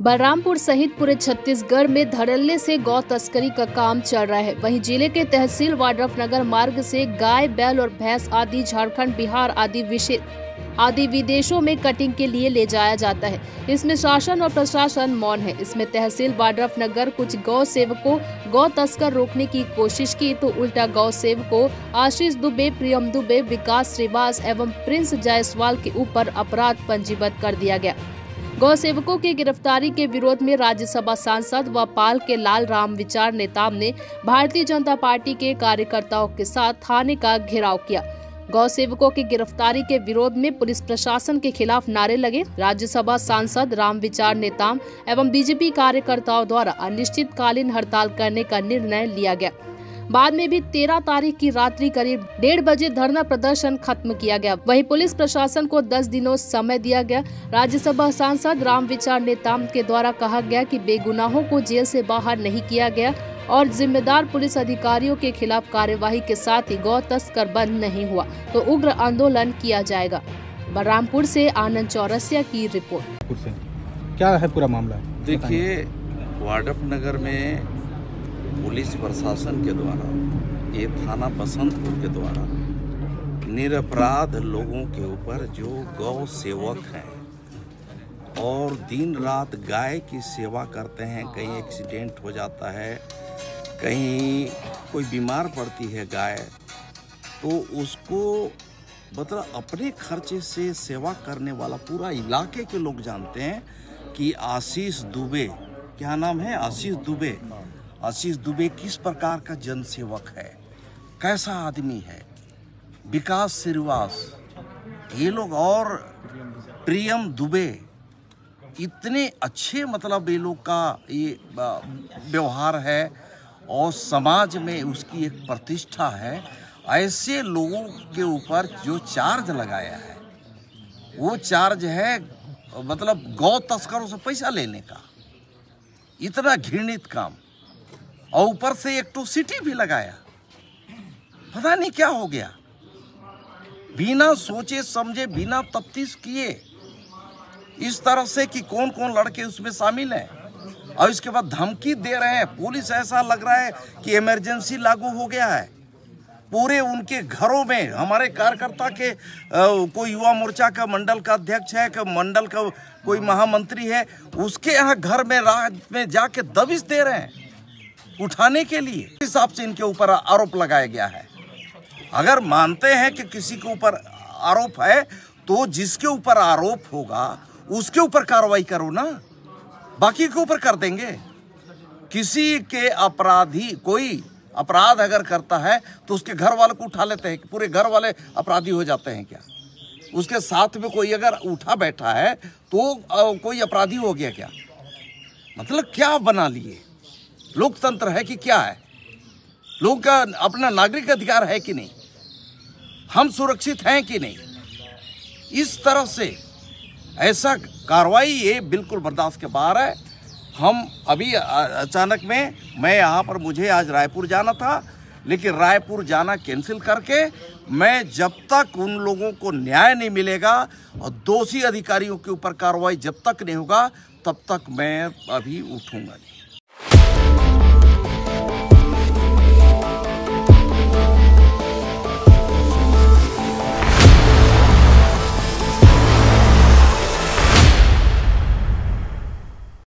बलरामपुर सहित पूरे छत्तीसगढ़ में धड़ल्ले से गौ तस्करी का काम चल रहा है। वहीं जिले के तहसील वाड्रफनगर मार्ग से गाय, बैल और भैंस आदि झारखंड, बिहार आदि विदेशों में कटिंग के लिए ले जाया जाता है। इसमें शासन और प्रशासन मौन है। इसमें तहसील वाड्रफनगर कुछ गौ सेवकों गौ तस्कर रोकने की कोशिश की तो उल्टा गौ सेवकों आशीष दुबे, प्रियम दुबे, विकास श्रीवास एवं प्रिंस जायसवाल के ऊपर अपराध पंजीबद्ध कर दिया गया। गौ सेवकों की गिरफ्तारी के विरोध में राज्यसभा सांसद व पाल के लाल राम विचार नेताम ने भारतीय जनता पार्टी के कार्यकर्ताओं के साथ थाने का घेराव किया। गौ सेवकों की गिरफ्तारी के विरोध में पुलिस प्रशासन के खिलाफ नारे लगे। राज्यसभा सांसद राम विचार नेताम एवं बीजेपी कार्यकर्ताओं द्वारा अनिश्चितकालीन हड़ताल करने का निर्णय लिया गया। बाद में भी 13 तारीख की रात्रि करीब 1:30 बजे धरना प्रदर्शन खत्म किया गया। वहीं पुलिस प्रशासन को 10 दिनों समय दिया गया। राज्यसभा सांसद राम विचार नेताम के द्वारा कहा गया कि बेगुनाहों को जेल से बाहर नहीं किया गया और जिम्मेदार पुलिस अधिकारियों के खिलाफ कार्यवाही के साथ ही गौ तस्कर बंद नहीं हुआ तो उग्र आंदोलन किया जाएगा। बलरामपुर से आनंद चौरसिया की रिपोर्ट। क्या है पूरा मामला? देखिए, वाड्रफनगर में पुलिस प्रशासन के द्वारा, ये थाना बसंतपुर के द्वारा निरपराध लोगों के ऊपर जो गौ सेवक हैं और दिन रात गाय की सेवा करते हैं, कहीं एक्सीडेंट हो जाता है, कहीं कोई बीमार पड़ती है गाय, तो उसको मतलब अपने खर्चे से सेवा करने वाला पूरा इलाके के लोग जानते हैं कि आशीष दुबे, क्या नाम है, आशीष दुबे किस प्रकार का जनसेवक है, कैसा आदमी है। विकास श्रीवास, ये लोग और प्रियम दुबे, इतने अच्छे मतलब ये लोग का ये व्यवहार है और समाज में उसकी एक प्रतिष्ठा है। ऐसे लोगों के ऊपर जो चार्ज लगाया है वो चार्ज है मतलब गौ तस्करों से पैसा लेने का, इतना घृणित काम, और ऊपर से एट्रोसिटी भी लगाया। पता नहीं क्या हो गया, बिना सोचे समझे, बिना तफ्तीश किए इस तरह से कि कौन कौन लड़के उसमें शामिल हैं, और इसके बाद धमकी दे रहे हैं। पुलिस ऐसा लग रहा है कि इमरजेंसी लागू हो गया है। पूरे उनके घरों में हमारे कार्यकर्ता के कोई युवा मोर्चा का मंडल का अध्यक्ष है, कि मंडल का कोई महामंत्री है, उसके यहाँ घर में रात में जाके दबिश दे रहे हैं उठाने के लिए। इस हिसाब से इनके ऊपर आरोप लगाया गया है। अगर मानते हैं कि किसी के ऊपर आरोप है तो जिसके ऊपर आरोप होगा उसके ऊपर कार्रवाई करो ना, बाकी के ऊपर कर देंगे। किसी के अपराधी कोई अपराध अगर करता है तो उसके घर वाले को उठा लेते हैं, पूरे घर वाले अपराधी हो जाते हैं क्या? उसके साथ में कोई अगर उठा बैठा है तो कोई अपराधी हो गया क्या? मतलब क्या बना लिए? लोकतंत्र है कि क्या है? लोग का अपना नागरिक अधिकार है कि नहीं? हम सुरक्षित हैं कि नहीं? इस तरह से ऐसा कार्रवाई ये बिल्कुल बर्दाश्त के बाहर है। हम अभी अचानक में मैं यहाँ पर, मुझे आज रायपुर जाना था, लेकिन रायपुर जाना कैंसिल करके मैं जब तक उन लोगों को न्याय नहीं मिलेगा और दोषी अधिकारियों के ऊपर कार्रवाई जब तक नहीं होगा तब तक मैं अभी उठूंगा नहीं।